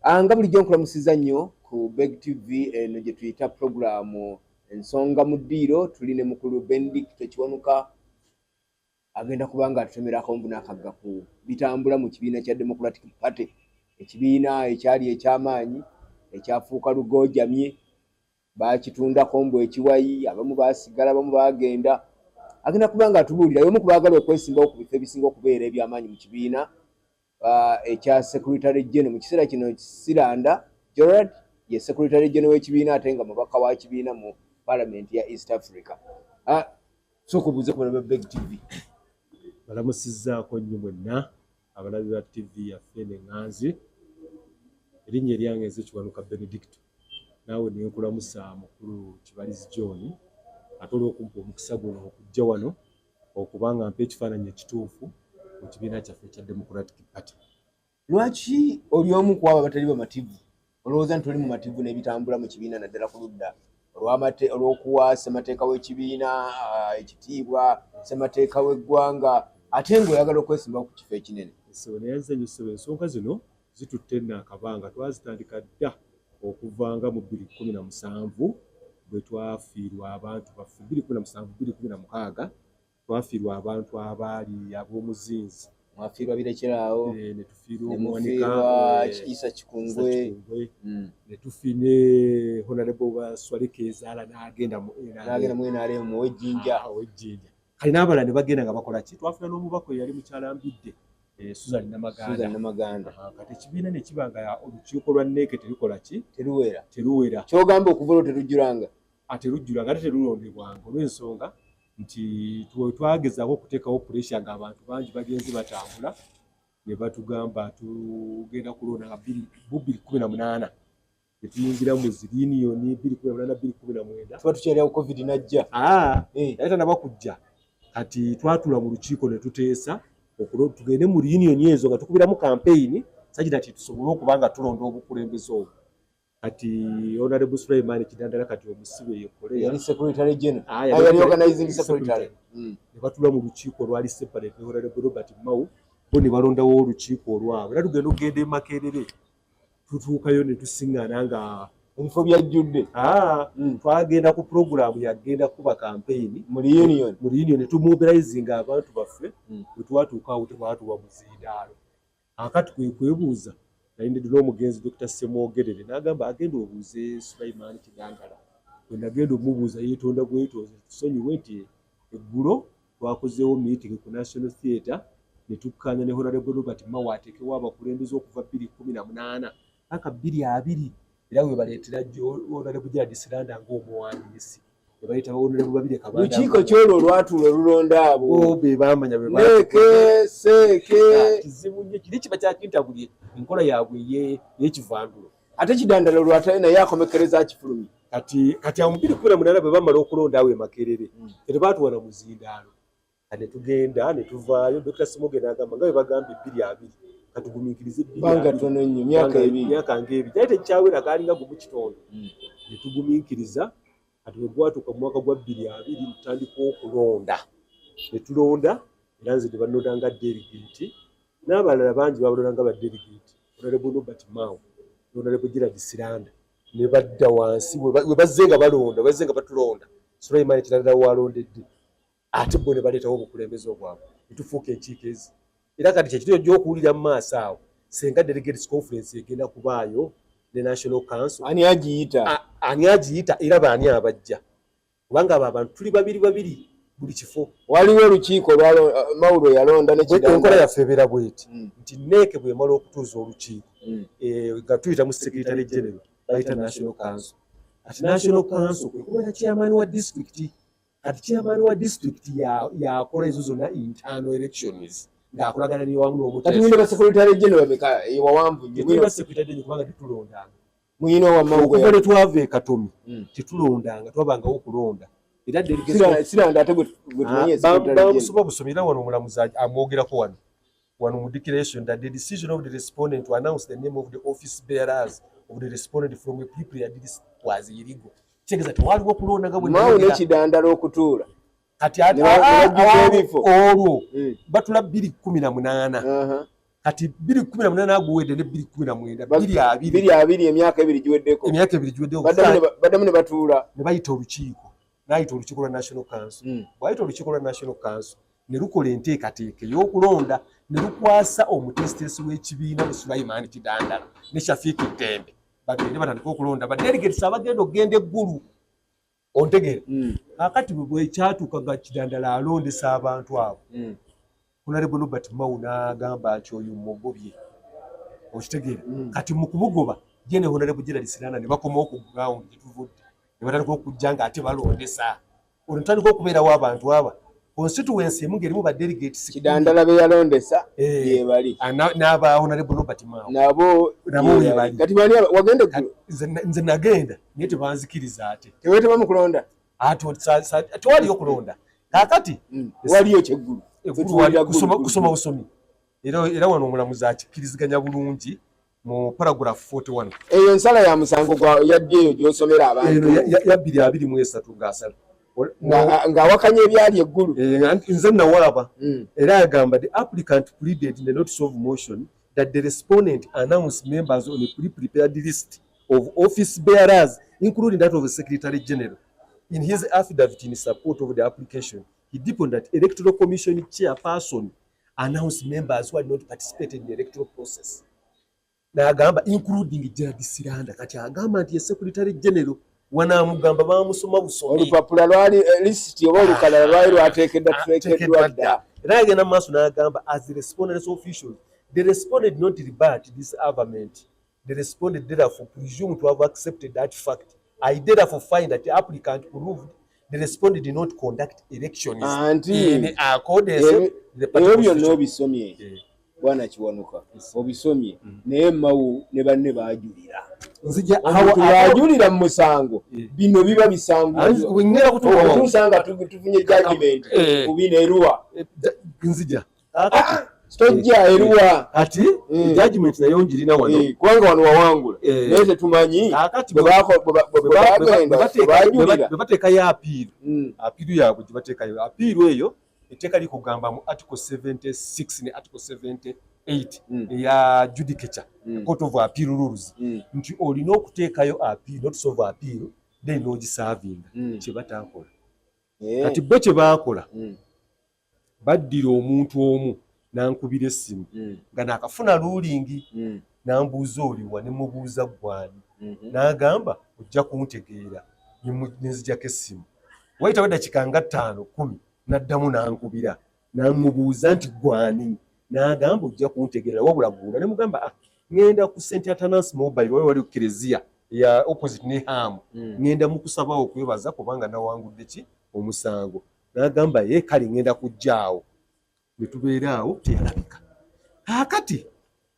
Nga bulijjo nkulamusiza nnyo ku Beg TV eno gye tuyita programu ensonga mu ddiiro. Tuli ne mukulu Benedict Kiwanuka agenda kuba nga atutemerako mbu n'akagga ku bitambula mu kibiina kya Democratic Party, ekibiina ekyali eky'amaanyi ekyafuuka lugoojamye, baakitundako mbu ekiwayi, abamu baasigala, abamu baagenda. Agenda kuba nga atubuulira y'omu ku baagala okwesimbawo ku bifo ebisinga okubeera eby'amaanyi mu kibiina ekya Secretary General mu kiseera kino. Siranda Gerard ye Secretary General w'ekibiina ate nga mubaka wa kibiina mu Parliament ya East Africa. Sokubuuze ku balabi ba Beg TV. Balamusizzaako nnyo mwenna abalabi ba TV yaffe n'enganzi. Erinnya eryange nze Kiwanuka Benedict. Naawe ne nkulamusa mukulu Kibalizi John ate olw'okumpa omukisa guno okujja wano okuba nga mpa ekifaananyi ekituufu mu kibiina kyaffe ekya Democratic Party. Lwaki oli omu ku abo abatali bamativu? Olowooza nti oli mu mativu n'ebitambula mu kibiina naddala ku ludda olw'okuwa ssemateeka w'ekibiina ekitiibwa, ssemateeka w'eggwanga, ate ng'oyagala okwesimbawo ku kifo ekinene? Ssebo naye nze nnyusaba ensonga zino zitutte n'akabanga. Twazitandika dda okuva nga mu 2017 bwe twafiirwa abantu baffe 2017-2016 twafiirwa abantu abaali ab'omuzinzi. Mwafiirwa Birekeraawo, ne tufiirwa Omuwanika, Kiisa Kikungwe, ne tufine Honorable Baswale Kezaala n'agenda mu NRM ow'Ejjinja. Kale n'abalala ne bagenda nga bakola ki? Twafuna n'omubaka eyali mukyalambidde Susan Namaganda. Kati ekibiina ne kiba nga olukiiko lwa NEC terikola ki? Teruwera. Ky'ogamba okuva olwo terujjulanga? Terujjulanga ate terulondebwanga olw'ensonga nti twagezaako okuteekawo pressure ng'abantu bangi bagenzi batambula ne batugamba tugenda kulonda nga 2018 ne tuyingira mu zilinioni 2018-2019 tuba tukyerera COVID najja. Naye tanaba kujja. Kati twatula mu lukiiko ne tuteesa tugende mu reunion ezo nga tukubiramu campaign sajida ati tusobole okuba nga tulonda obukulembeze obwo. Kati Honorable Sulaiman Kidandala kati omusibe yekolera yali Secretary General, yali organizing secretary. Ne batula mu lukiiko lwali separate ne Honorable Robert Mau bo ne balondawo olukiiko olwabwe. Era tugenda okugenda e Makerere tutuukayo ne tusiŋŋaana nga ebifo byajjudde. Twagenda ku programu yagenda kuba campaign mu reunion ne tumobilizinga abantu baffe bwe twatuuka awo tebatuwa muzindaalo. Akati kwebuuza nayindidde n'omugenzi Dr. Semwogerere n'agamba agenda obuuze Sulaiman Kidandala. Bwe nagenda omubuuza yeetonda bwetooze tusonyiwe nti eggulo twakozeewo meeting ku National Theatre ne tukkaanya ne Honorable Robert Mau ateekewo abakulembeze okuva 2018 paka 2020 era we baleetera Honorable Gerard Siranda ng'omuwandiisi ne bayita Honorable Babirye Kabanda. Lukiiko kyolwo olwatuula olulonda abo be baamanya be Seeke kizibu nnyo kiri kiba kyakintabulye enkola yaabwe y'ekivandulo. Ate Kidandala olwatale naye akomekereza akifulumye. Kati awo 2018 bwe bamala okulonda awo e Makerere tebaatuwa na muzindaalo. Ne tugenda ne tuvaayo Dr. Simoge n'agamba nga bwe bagambye 2020 katugumiikirize banga tono nnyo myaka ng'ebiri naye tekyawera kaalinga gumu kitonde. Ne tugumiikiriza kati bwe gwatuuka mu mwaka gwa 2020 tutandika okulonda. Ne tulonda era nze ne banonda nga delegate n'abalala bangi babalonda nga badelegate. Honorable Robert Mau Honorable Gerard Siranda ne badda wansi we bazze nga balonda bazze nga batulonda. Sulaiman Kidandala walondedde ate bo ne baleetawo obukulembeze obwabwe ne tufuuka enkiiko ezi. Era kati kyekiro gy'okuwulira mu maaso awo senga delegates conference egenda kubaayo ne National Council. Ani agiyita era baani abajja? Kubanga abo abantu tuli babiri buli kifo. Waliwo olukiiko Mawulo yalonda ne Kidandala. Enkola yaffe ebeera bweti nti NEC bw'emala okutuuza olukiiko nga tuyita mu Secretary General bayita National Council. Ati National Council kwe kubeera chairman wa district. Kati chairman wa district yakola ezo zonna internal elections ng'akolagana ne wamu n'omutesi. Kati mwine ba Secretary General bameka ewawanvu nnyo. Mwine ba Secretary General kubanga tetulondanga. Mwine wa Mawulo okuva ne twava e Katomi tetulondanga twabangawo okulonda. Era Siranda ate gwe tumanye Secretary General. Bamusoba busomera wano omulamuzi amwogerako wano mu declaration that the decision of the respondent to announce the name of the office bearers of the respondent from a pre-prepared list was illegal. Kitegeeza tewaliwo kulonda nga bwe Mau ne Kidandala okutuula. Kati olwo batula 2018 kati 2018 aguwedde ne 2019 2020 emyaka 2 giweddeko emyaka 2 giweddeko baddamu ne batuula ne bayita olukiiko n'ayita olukiiko lwa National Council bw'ayita olukiiko lwa National Council ne lukola enteekateeka ey'okulonda ne lukwasa omutesitesi w'ekibiina ne Sulaiman Kidandala ne Shafiq Tembe bagende batandika okulonda badelegates abagenda okugenda eggulu ontegeera kakati bwe kyatuuka nga Kidandala alondesa abantu abo Honorable Robert Mao n'agamba nti oyo mugobye okitegeera kati mu kumugoba ye ne Honorable Gerald Silanda ne bakomawo ku ground gye tuvudde ne batandika okujja nga ate balondesa olwo ntandika okubeerawo abantu aba constituency emu ng'erimu badelegates Kidandala be yalondesa ye bali n'aba Honorable Robert Mao nabo ye bali kati bani wagenda nze nagenda naye tebanzikiriza ate teweteba mu kulonda tewaliyo kulonda kakati waliyo kyeggulu kusoma busomi era wano omulamuzi akikkiriziganya bulungi mu paragraph 41 eyo ensala ya musango yadde eyo gy'osomera abantu ya 223 ng'asala ng'awakanya ebyali eggulu nze nawalaba era agamba the applicant pleaded in the notice of motion that the respondent announced members on a pre-prepared list of office bearers including that of the Secretary General. In his affidavit in support of the application, he deepened that Electoral Commission chairperson announced members who had not participated in the electoral process. N'agamba including Gerald Silanda kati agamba nti Secretary General wanamugamba bamusoma busomi olupapula lwali list oba olukalala lwali lwateekeddwa dda era agenda mu maaso n'agamba as the respondents officials the respondent not rebut this averment. The respondent therefore presumed to have accepted that fact. I therefore find that the applicant proved the respondent did not conduct elections in accordance with the byonna obisomye bwana Kiwanuka obisomye naye Mao ne banne baajulira bajulira mu musango bino biba bisango okutuusa tufunye judgment kubineerwa nzija stojja erwa ati judgment nayo njirina wano kubanga wano wawangula naye tetumanyi bateeka ya apiiru apiiru yaabwe gye bateekayo apiiru eyo etteeka likugamba mu article 76 ne article 78 eya judicature court of appeal rules nti olina okuteekayo appeal notice of appeal then n'ogisavinga kye bataakola kati bo kye baakola baddira omuntu omu nankubira essimu nga naakafuna luulingi nambuuza oliwa ne mubuuza gwani n'agamba ojja kuntegeera nenzijako essimu wayitawo eddakiika nga 5-10 n'addamu nankubira namubuuza nti gwani n'agamba ojja kuntegeera wabula gunda ne mugamba ngenda ku St. Atanas Mobile wali Kereziya ya opposite ne Ham ngenda mukusabawo okwebaza kubanga nawangudde ki omusango n'agamba ye kale ngenda kujjaawo ne tubeeraawo teyalabika kakati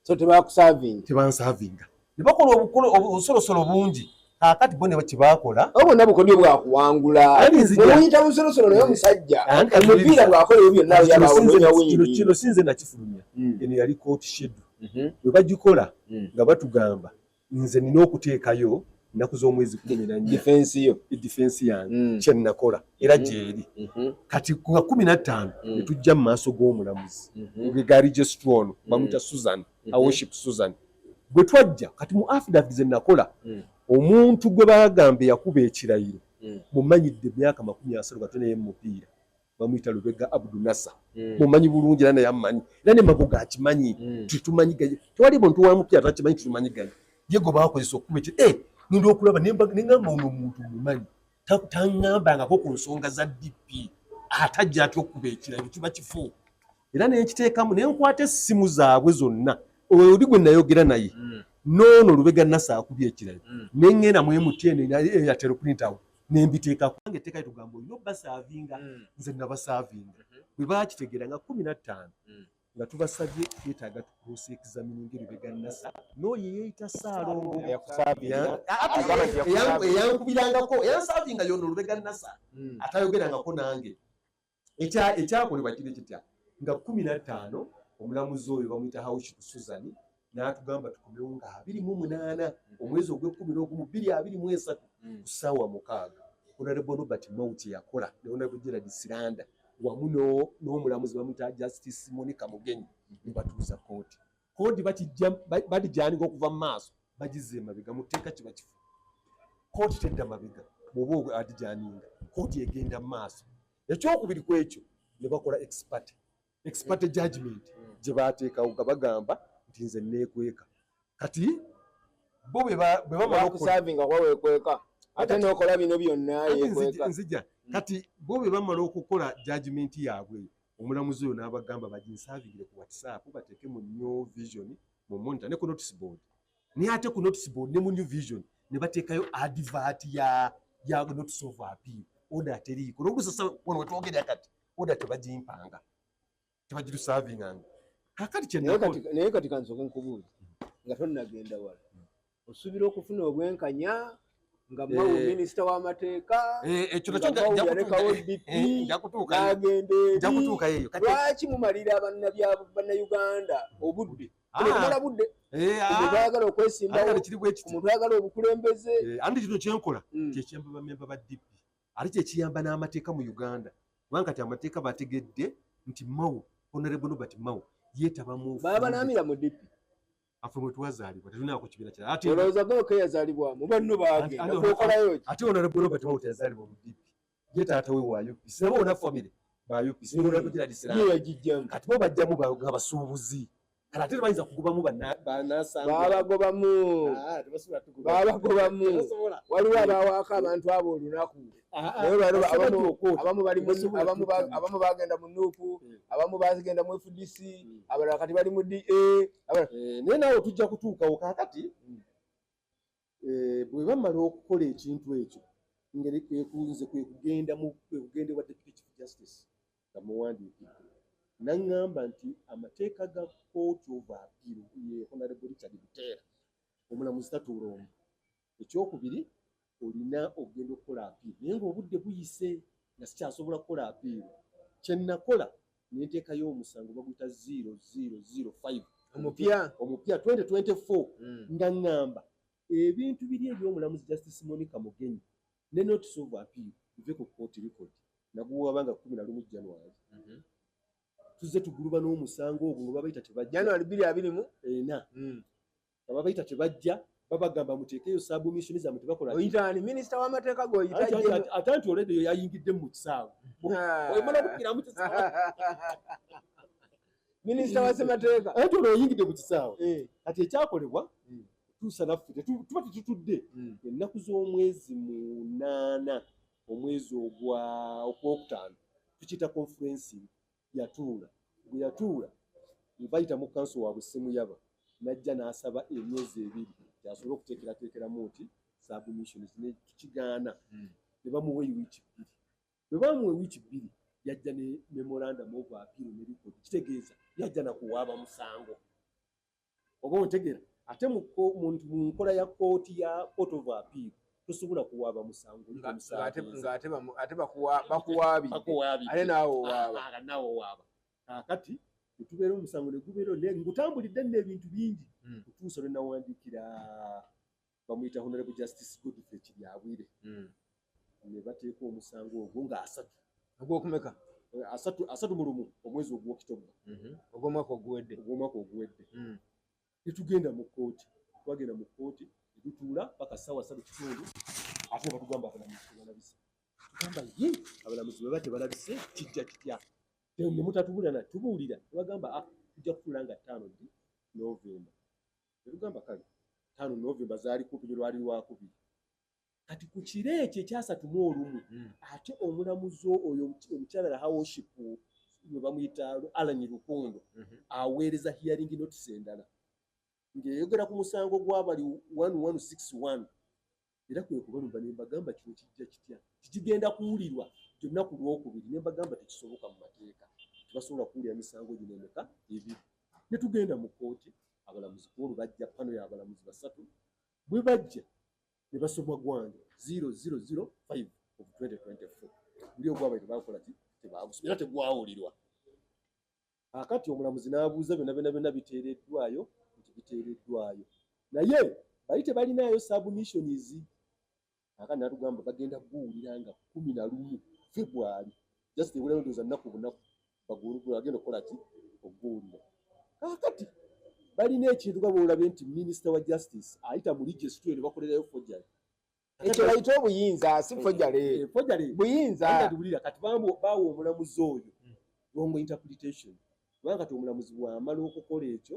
so tebansavinga ne bakola obusolosolo bungi kakati bo ne bakibaakola obona bukodyo bwakuwangula muyita busolosolo naye omusajja omupiira bwakola byonna yabawo kino sinze nakifulumya eno yali court schedule bwe bagikola nga batugamba nze nina okuteekayo ennaku z'omwezi 14 defense yange kyennakola era gyeri kati ku 15 ne tujja mu maaso g'omulamuzi ga registrar ono bamuyita Susan Worship Susan bwe twajja kati mu affidavit ze nakola omuntu gwe bagambe yakuba ekirayiro mumanyidde emyaka 30 gatone mupiira bamuyita Lubega Abdul Nasser mumanyi bulungi era naye amanyi era ne magoga akimanyi tutumanyi gaye tewali muntu wa mupiira atakimanyi tutumanyi gaye yego bakozesa okuba ekyo nindo okulaba nengamba ono omuntu mumanyi tangambangako ku nsonga za DP atajja ati okuba ekirayiro kiba kifu era nenkiteekamu nenkwata essimu zaabwe zonna oli gwe nayogera naye noono Lubega Nasser akubye ekirayiro nengenda mu MTN ya teleprintawo nembiteeka kubange etteeka litugamba olina obbasavinga nze nabasaavinga bwe bakitegeera nga 15 nga tubasabye twetaaga tukuusa examining Lubega Nasser n'oyo yeeyita Saalongo eyankubirangako eyansavinga yono Lubega Nasser atayogerangako nange ekyakolebwa kiri kitya nga 15 omulamuzi oyo bamuyita Haushi Susan n'atugamba tukomewo nga 28 omwezi ogw'Okwakubiri 2023 ku ssaawa 6 Honorable Robert Mao yakola ne Honorable Gerald Silanda wamu n'omulamuzi bamuyita Justice Monica Mugenyi ne batuuza kooti kodi batijanika okuva mu maaso bagize emabega muteeka kiba kifu kooti tedda mabega bw'oba adijaninga kooti egenda mu maaso ekyokubiri ku ekyo ne bakola expert judgment gye baateekawo nga bagamba nti nze neekweka kati bo bwe bamala okusavinga kwaweekweka ate n'okola bino byonna yeekweka nzija kati bo bwe bamala okukola judgment yaabwe omulamuzi oyo n'abagamba baginsavingire ku WhatsApp bateeke mu New Vision mu monitor ne ku notice board naye ate ku notice board ne mu New Vision ne bateekayo advert ya notice of appeal order teriiko n'oluusi wano wetwogerera kati order tebagimpanga tebagitusavinganga kakati naye kati kansoke nkubuuza nga tonnagenda wala osuubira okufuna obwenkanya nga mwawo minisita w'amateeka ekyo nakyo yalekawo DP n'agenda eri lwaki mumalira bannayuganda obudde kumala budde baagala okwesimbawo omuntu ayagala obukulembeze andi kino kyenkola kyekyamba bamemba ba DP ate kyekiyamba n'amateeka mu Uganda kubanga kati amateeka bategedde nti Mao Honorable Robert Mao yeetaba mu baabalaamira mu DP afe mwe twazaalibwa tetulinako kibiina kira ate olowooza gaweke yazaalibwamu banno baagenda okolayo ate Honorable Robert Mao teyazaalibwa mu DP ye taata we wa UPC nabo bona famire ba UPC ye yagijjamu kati bo bajjamu nga basuubuzi kati ate tebayinza kugobamu babagobamu waliwo abawaako abantu abo olunaku abamu bagenda mu Nuupu abamu bagenda mu FDC abalala kati bali mu DA naye naawe tujja kutuukawo kakati bwe bamala okukola ekintu ekyo ngeri kwekunze kwekugenda wa Deputy Chief Justice nga muwandiikidde naŋŋamba nti amateeka ga Court of Appeal ye Honorable Richard Buteera omulamuzi Tatuulomba ekyokubiri olina okugenda okukola appeal naye ng'obudde buyise nga sikyasobola kukola appeal kye nakola ne nteekayo omusango baguyita 0005 omupya 2024 nga ŋŋamba ebintu biri eby'omulamuzi Justice Monica Mugenyi ne notice of appeal bive ku court record naguwabanga 11 January tuzze tuguluba n'omusango ogwo nga babayita tebajja January 2024 nga babayita tebajja babagamba muteekeyo submission zammwe tebakola oyitaani minisita w'amateeka g'oyita ate nti oledi yayingidde mu kisaawe oyimala kukkira mu kisaawe minisita wa ssemateeka ate olwo oyingidde mu kisaawe kati ekyakolebwa tuusa naffe tuba tetutudde ennaku z'omwezi 8 omwezi ogwokutaano tukiyita conferencing yatuula bwe yatuula bayita mu kanso waabwe Ssemuyaba najja n'asaba emyezi 2 kyasobola okuteekerateekeramu nti submissions ne tukigaana ne bamuwa wiiki 2 bwe bamuwa wiiki 2 yajja ne memorandum of appeal ne record kitegeeza yajja nakuwaaba musango oba ontegeera ate mu nkola ya kooti ya Court of Appeal tosobola kuwaaba musango ate bakuwaabi ate naawe owaaba kakati tubeera omusango ne gubeera ngutambulidde n'ebintu bingi kutuusa ne nawandiikira bamuyita Honorable Justice Godfrey Kiryabwire ne bateeka omusango ogwo nga 3 ogwokumeka 31 omwezi ogw'Okitoba ogw'omwaka oguwedde netugenda mu kooti twagenda mu kooti ne tutuula paka ssaawa 3:30 ate batugamba abalamuzi tebalabise tugamba ye abalamuzi baba tebalabise kijja kitya ne mutatubulira tubuulira tubagamba tujja kutuula nga 5 Novemba ne tugamba kale 5 Novemba zaali kumpi lwali lwakubiri kati ku kiro ekyo ekya31 ate omulamuzi oyo omukyala Hawship we bamuyita Alan Lukondo aweereza hearing notice endala ng'eyogera ku musango gw'abali 1161 era kwe kubalumba ne mbagamba kino kijja kitya kigenda kuwulirwa kyonna ku lwokubiri ne mbagamba tekisoboka mu mateeka tebasobola kuwulira misango gino emeka ebiri ne tugenda mu kooti abalamuzi kulu bajja pano ya abalamuzi 3 bwe bajja ne basoma gwange 0005 of 2024 buli ogwabaire bakola tebagusomera tegwawulirwa akati omulamuzi n'abuuza byonna biteereddwayo nti biteereddwayo naye bali tebalinayo submissions akati natugamba bagenda kuwulira nga 11 February just ewulerodoza nnaku bunaku bagenda okukola ki okubuulira akati balina ekintu nga bw'olabye nti minisita wa justice ayita mu registry ne bakolerayo forgery. Ekyo bayita obuyinza si forgery. Forgery buyinza. Kati bawa omulamuzi oyo wrong interpretation. Kubanga kati omulamuzi bw'amala okukola ekyo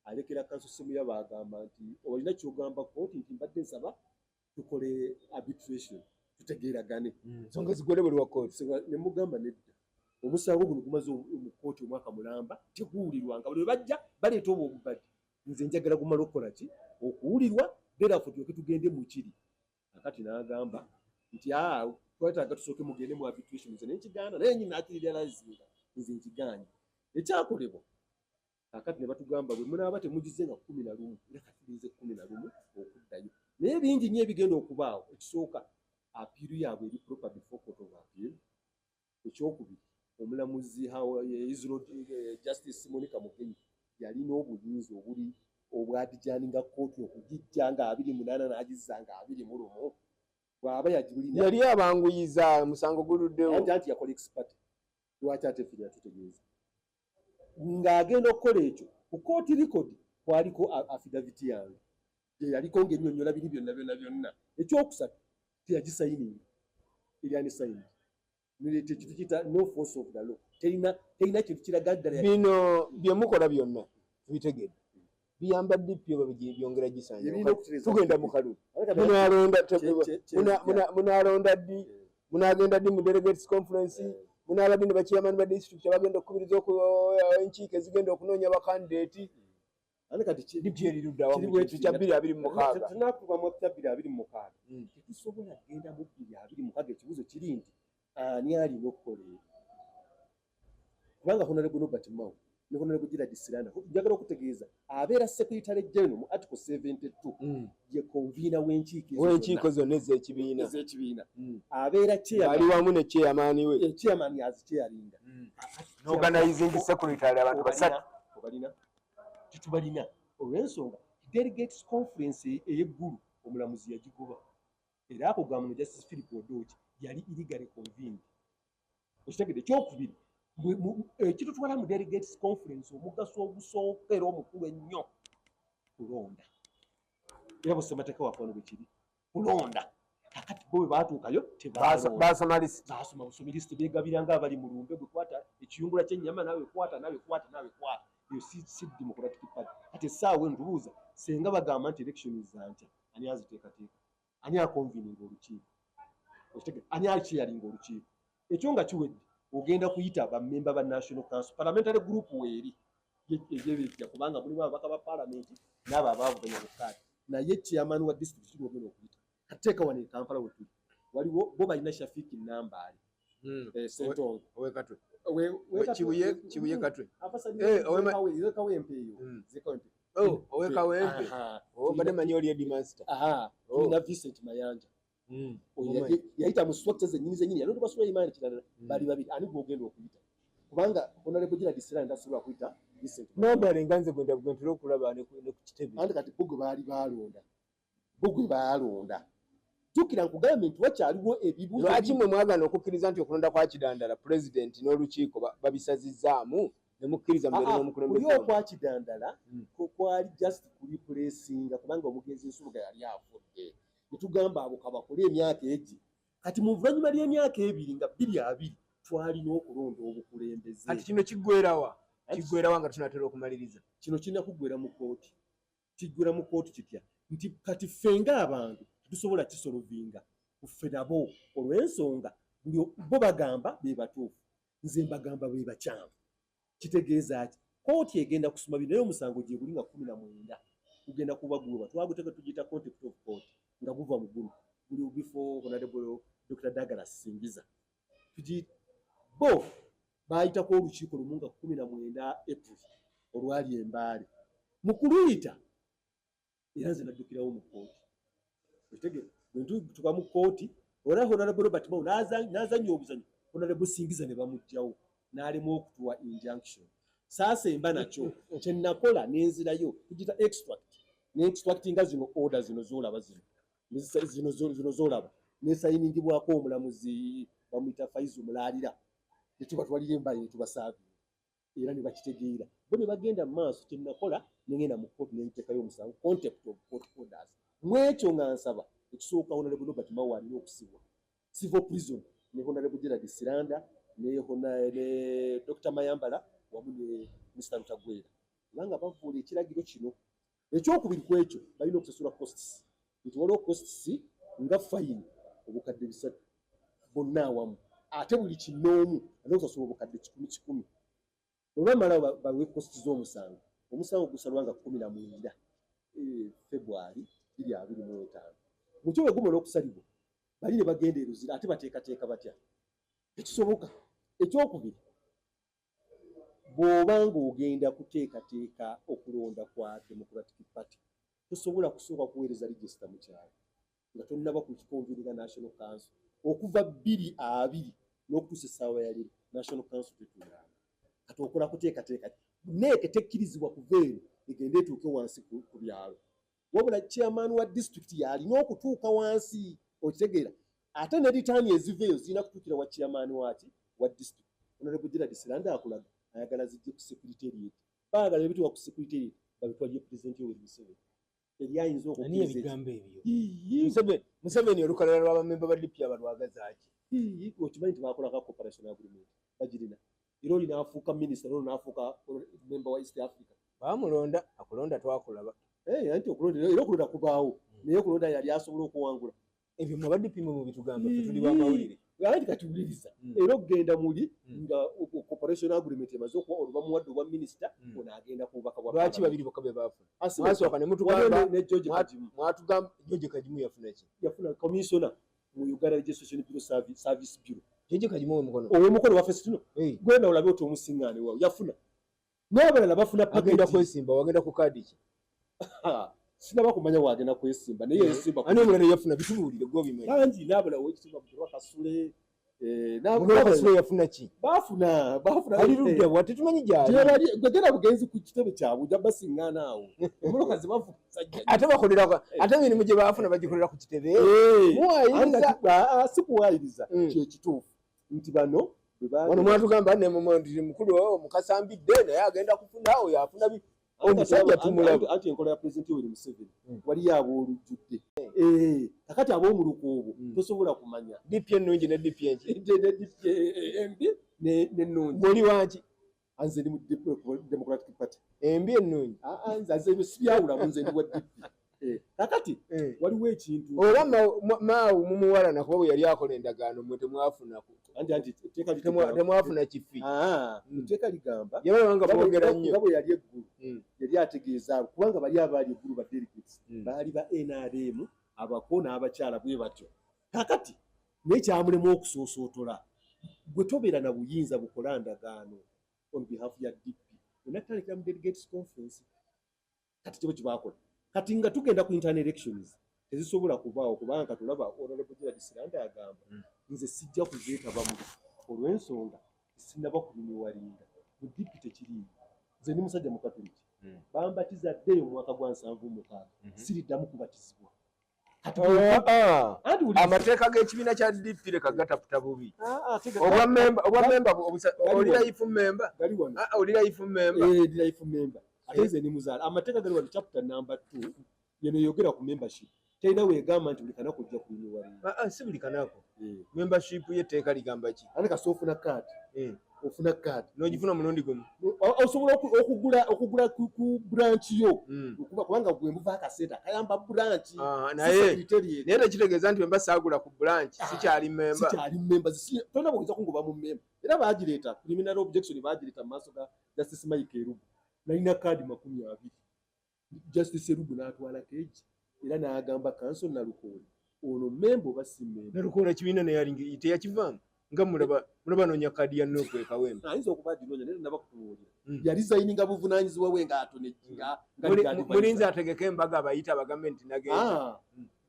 alekera kanso simu y'abagamba nti olina ky'ogamba kooti nti mbadde nsaba tukole arbitration tutegeeragane. Nsonga zigolebwa kooti. Ne mugamba nedda. Omusango guno gumaze mu kooti omwaka mulamba teguwulirwanga. Bwe bajja baleeta obwo obubadde. Nze njagala gumala okukola ki? Okuwulirwa therefore tulyoke tugende mu kiri. Akati n'agamba nti twetaaga tusooke mugende mu arbitration. Nze n'ekigaana naye nyina akirirealizinga nze nkiganye. Ekyakolebwa akati ne batugamba bwe munaaba temugize nga 11 era kati bize 11 okuddayo. Naye bingi nnyo ebigenda okubaawo. Ekisooka apiiru yaabwe eri proper before court of appeal. Ekyokubiri omulamuzi Justice Monica Mugenyi yalina obuyinza obuli obwadijaninga kooti okugijja nga 28 n'agizza nga 21 bw'aba yagibulina yali abanguyiza musango guluddewo nti yakola expert lwaki ate ffe yatutegeeza ng'agenda okukola ekyo ku kooti record kwaliko affidavit yange yaliko ng'ennyonnyola biri byonna ekyokusatu teyagisayininga eri anisayini milete kitu kita no force of the law terina kintu kiraga ddala bino bye mukola byonna tubitegedde biyamba DP oba byongera gisanja tugenda mu kalulu munalonda ddi munagenda ddi mu delegates conference munalabye ne bachairman ba district abagenda okubiriza enkiiko ezigenda okunoonya bakandidate kati DP eriruddawa mu kintu kya 2026 tunakuva mu 2026 tetusobola kugenda mu 2026 ekibuzo kiri nti ani alina okukola kubanga honorable Robert Mao ne honorable Gerald Siranda njagala okutegeeza abeera secretary general mu article 72 ye convener w'enkiiko zonna ez'ekibiina abeera ali wamu ne chairman we chairman yazicharinga organizing secretary abantu basatu obalina titubalina olw'ensonga delegates conference ey'eggulu omulamuzi yagigoba era akugamba mu Justice Philip Odochi yali illegally convened. Okitegedde ekyokubiri ekitutwala mu delegates conference omugaso ogusookera omukulu ennyo kulonda era busemateeka wakwano bwe kiri kulonda kakati bo bwe baatuukayo basoma busomi lisiti beegabiranga abali mu lumbe bwe kwata ekiyungula ky'ennyama naawe kwata eyo si democratic party kati essaawa entubuuza senga bagamba nti election zankya ani aziteekateeka ani akonvininga olukiiko ani akiyalinga olukiiko ekyo nga kiwedde ogenda kuyita bammemba ba National Council parliamentary group weeri egyebejja kubanga mulimu ababaka ba parliament n'abo abaavuganya bukaati naye chairman wa district kiri ogenda okuyita kateeka wano e Kampala we tuli waliwo bo balina Shafiki Nambaali Sentongo owekatwe kibuye katwe owekawempe obadde manyi oli headmaster tulina Vincent Mayanja yayita mu structures ennyini yalonda basula imani kirala bali babiri ani gwogenda okuyita kubanga honorable Gerald Siranda ndasobola kuyita Vincent nobale nganze gwenda bugentera okulaba ne ku kitebe andi kati bugwe baali balonda jukira nkugambye nti wakyaliwo ebibuuzo lwaki mwe mwagana okukkiriza nti okulonda kwa Kidandala president n'olukiiko babisazizaamu ne mukkiriza mbere n'omukulembeze oli okwa Kidandala kwali just kulipulesinga kubanga omugenzi Nsuluga yali afudde netugamba abo kabakole emyaka egi kati mu luvannyuma ly'emyaka 2 nga 22 twalina okulonda obukulembeze kati kino kiggwerawa nga tunatera okumaliriza kino kirina kuggwera mu kooti kiggwera mu kooti kitya nti kati ffe ng'abantu tusobola kisolovinga ffe nabo olw'ensonga bo bagamba be batuufu nze mbagamba be bakyamu kitegeeza ki kooti egenda kusoma bino naye omusango gye guli nga 19 kugenda kuba guba twaguteka tugiyita contempt of court nga guva mu ggulu guli before honorable Dr. Douglas Singiza bo baayitako olukiiko lumu nga 19 April olwali Embaale mu kuluyita era nze naddukirawo mu kooti otegere bwe tuka mu kooti olwa honorable Robert Mao n'azannya obuzanyo honorable Singiza ne bamugjawo n'alemu okutuwa injunction saasemba nakyo kye nakola n'enzirayo tugita extract ne extractinga zino order zino zoolaba zino zoolaba nesayiningibwako omulamuzi bamuyita Faizu Mulalira ne tuba twalira Embaale ne tubasaabi era ne bakitegeera bo ne bagenda mu maaso kye nakola ne ngenda mu kkooti ne nteekayo omusango contempt of court orders. Mu ekyo nga nsaba ekisooka Honorable Robert Mao alina okusibwa civil prison ne Honorable Gerald Siranda ne Dr. Mayambala wamu ne Mr. Rutagwera kubanga bavuula ekiragiro kino. Ekyokubiri ku ekyo balina okusasula costs. Nti waliwo costs nga fine obukadde 3 bonna awamu ate buli kinoomu alina okusasula obukadde 1,000. Bwe bamala bawe costs z'omusango omusango gusalwa nga 19 February 2025. Mu kyo bwe gumala okusalibwa bali ne bagenda eruzira ate bateekateeka batya ekisoboka. Ekyokubiri bw'obanga ogenda kuteekateeka okulonda kwa Democratic Party tosobola kusooka kuweereza register mu kyalo nga tonnaba kukikonvinira National Council. Okuva 2020 n'okutuusa essaawa ya leero National Council tetuyamba kati okola kuteekateeka neeke tekkirizibwa kuva eno egende etuuke wansi ku byalo wabula chairman wa district yalina okutuuka wansi okitegeera ate ne ritaani eziveeyo zirina kutuukira wa chairman wa district. Honorable Gerald Siranda akulaga ayagala zijje ku secretariat baagala ebituwa ku secretariat babitwalire president Yoweri Museveni eryayinza okukkiriza ebyo. Museveni olukalala lw'abamemba ba DP abalwagazaaki okimanyi nti baakolako cooperation agreement bagirina era oli n'afuuka minisita n'oli n'afuuka member wa East Africa. Baamulonda akulonda twakulaba anti okulonda era okulonda kubaawo naye okulonda yali asobola okuwangula. Ebyo mu baddipi mu bitugamba ffe tuli bamawulire anti katuwuliriza era okugenda muli nga cooperation agreement emaze okuba olubamuwadde obwa minisita ono agenda ku bubaka bwa lwaki babiri bokka be baafuna mwasooka ne mutugamba ne George Kajimu mwatugamba George Kajimu yafuna ki? Yafuna commissioner mu Uganda Registration Bureau Service Bureau. George Kajimu ow'omukono wa Fesitino gwenda olabe oti omusiŋŋaane waawe yafuna n'abalala bafuna agenda kwesimba wagenda ku kaadi ki? Sinaba kumanya wagenda kwesimba naye yesimba ani omulala yafuna bitubuulire gwe obimanyi kanji n'abala w'ekitimba Mutoro Kasule Kasule yafuna ki? Baafuna ali ludda bwa tetumanyi gyali gwegera bugenzi ku kitebe kyabwe ojja basiŋŋaana awo omulukazi bafuka ate bakolera ate emirimu gye baafuna bagikolera ku kitebe muwayiriza sikuwayiriza kyekituufu nti bano wano mwatugamba nemumondiri mukulu mukasambidde naye agenda kufuna oyo afuna omusajja tumulaba anti enkola ya President Yoweri Museveni waliyo aboolujjudde kakati ab'omulukuubo tosobola kumanya DP ennungi ne DP embi n'ennungi bwoli wanki anze ndi mu Democratic Party embi ennungi nze sibyawulamu nze ndi wa DP kakati waliwo ekintu oba maawu mumuwala nakuba bwe yali akola endagaano mwe temwafunako temwafuna kifi etteeka ligamba yabalabanga bwogera nnyo nga bwe yali eggulu yali ategeeza kubanga bali abaali eggulu ba delegates baali ba NRM abako n'abakyala bwe batyo kakati naye kyamulemu okusoosootola gwe tobeera na buyinza bukola ndagaano on behalf ya DP onatandikira mu delegates conference kati kibo kibaakola kati nga tugenda ku internal elections tezisobola kubaawo kubanga katulaba Honorable Gerald Siranda yagamba nze sijja kuzeetabamu olw'ensonga sinaba kunyuwalinga mu DP tekiriiyo nze ndi musajja mukatoliki bambatiza ddeyo mu mwaka gwa 76 siriddamu kubatizibwa amateeka g'ekibiina kya DP leka gataputa bubi obwa memba oli life member oli life member ate nze ndi muzaala amateeka gali wano chapter number 2 yeno yogera ku membership terina weegamba nti buli kanako ojja kuyinuwalinga si buli kanako membership y'etteeka ligamba ki ate kasi ofuna kaadi ofuna kaadi n'ogifuna mulundi gumu osobola okugula ku branch yo kubanga gwe muva akasente akayamba branch naye tekitegeeza nti wemba saagula ku branch sikyali memba tolina bwinza kungoba mu memba era baagireeta criminal objection baagireeta mu maaso ga Justice Mike Erubu nalina kaadi 20 Justice Erubu n'atwala keegi era n'agamba kanso Nalukoole ono memba oba si memba Nalukoole ekibiina naye teyakivaamu nga mulaba noonya kaadi ya Nuupu ekawemba ayinza okuba aginoonya naye naba kutunuulira yalizayininga buvunaanyizibwa bwe ng'atonejja mulinzi ategeka embaga abayita abagambe nti nagenda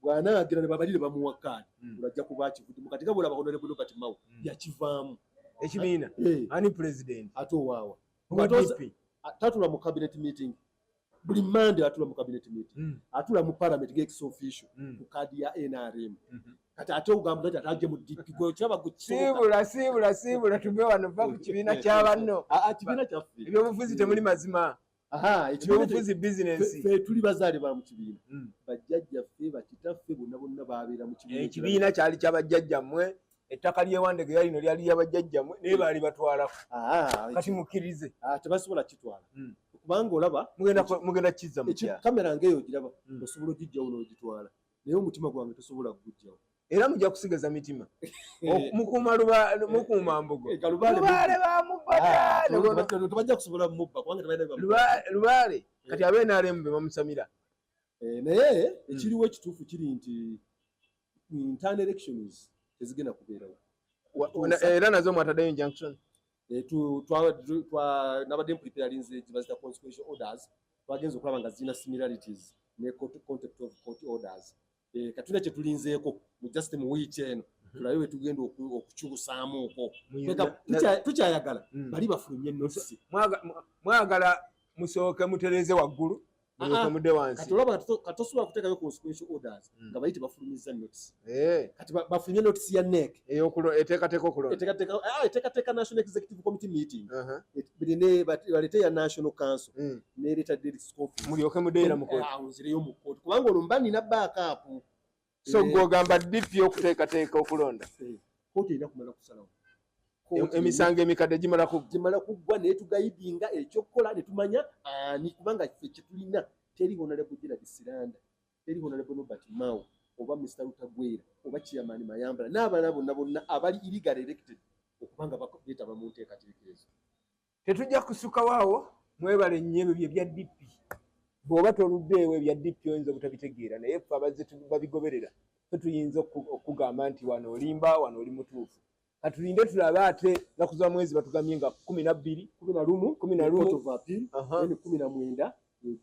bw'anaagira ne babalire bamuwa kaadi olajja kuba akivudde mu kati nga bwolaba Honorable Robert Mao yakivaamu ekibiina ani president ate owaawa tatula mu cabinet meeting buli Monday atula mu cabinet meeting atula mu parliament ex official ku kadi ya NRM kati ate ogamba nti atajje mu DP gwe kyaba gukisoboka sibula tume wano va ku kibiina ky'abanno kibiina kyaffe ebyobufuzi temuli mazima ekyobufuzi bizinensi ffe tuli bazaale ba mu kibiina bajjajjaffe bakitaffe bonna babeera mu kibiina ekibiina kyali kyabajjajjammwe ettaka ly'Ewandege lino lyali lyabajjajjammwe naye baali batwalako kati mukkirize tebasobola kitwala kubanga olaba mugenda kizza mukya kamera ng'eyo ogiraba osobola ogijjawo n'ogitwala naye omutima gwange tosobola kugujjawo era mujja kusigaza mitima mukuuma mbogo lubaale bamubba tebajja kusobola mubba kubanga lubaale kati ab'NRM be bamusamira naye ekiriwo ekituufu kiri nti internal elections tezigenda kubeerawo era nazo mwataddeyo injunction nabadde mpreparinze gibazita consequential orders twagenza okulaba nga zirina similarities ne concept of court orders katuna kye tulinzeeko mu just mu wiiki eno tulabe bwe tugenda okukyusaamu okwo tukyayagala bali bafulumye notisi mwagala musooke mutereze waggulu mudde wansi kati olaba katosobola kuteekayo consequential orders nga bayite bafulumizza notisi kati bafulumye notisi ya NEC eteekateeka okulonda eteekateeka national executive committee meeting balete ya national council nereeta deriscof mulyoke muddeera mu kooti nzireyo mu kooti kubanga olwo mba nina baakaapu so gw'ogamba DP okuteekateeka okulonda kooti erina kumala kusalawo emisango emikadde gimala kuggwa naye tugayidinga ekyokukola ne tumanya ani kubanga ffe kye tulina teri honorable Gerald Siranda teri honorable Robert Mao oba Mr. Rutagwera oba Chairman Mayambala n'abalala bonna abali illegal elected okubanga beetaba mu nteekateeka ezo tetujja kusukawaawo mwebale nnyo ebyo bye bya DP bw'oba toluddeewo ebya DP oyinza obutabitegeera naye ffe abazze babigoberera fe tuyinza okugamba nti wano olimba wano oli mutuufu katulinde tulabe ate naku za mwezi batugambye nga 12 19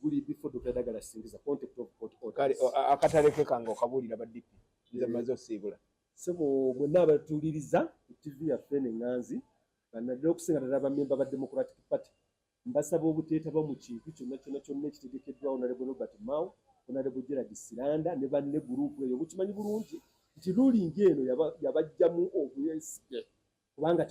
guli before Dr. Dagala Singiza concept of court kale akataleke kanga okabuulira ba DP nze maze osiibula sebo bonna abatuliriza TV yaffe n'enganzi banadde okusinga ddala bamemba ba Democratic Party mbasaba obuteetaba mu kintu kyonna ekitegekeddwawo Honorable Robert Mao Honorable Gerald Siranda ne banne gurupu eyo mukimanyi bulungi nti ruling eno yabajjamu obuyesike kubanga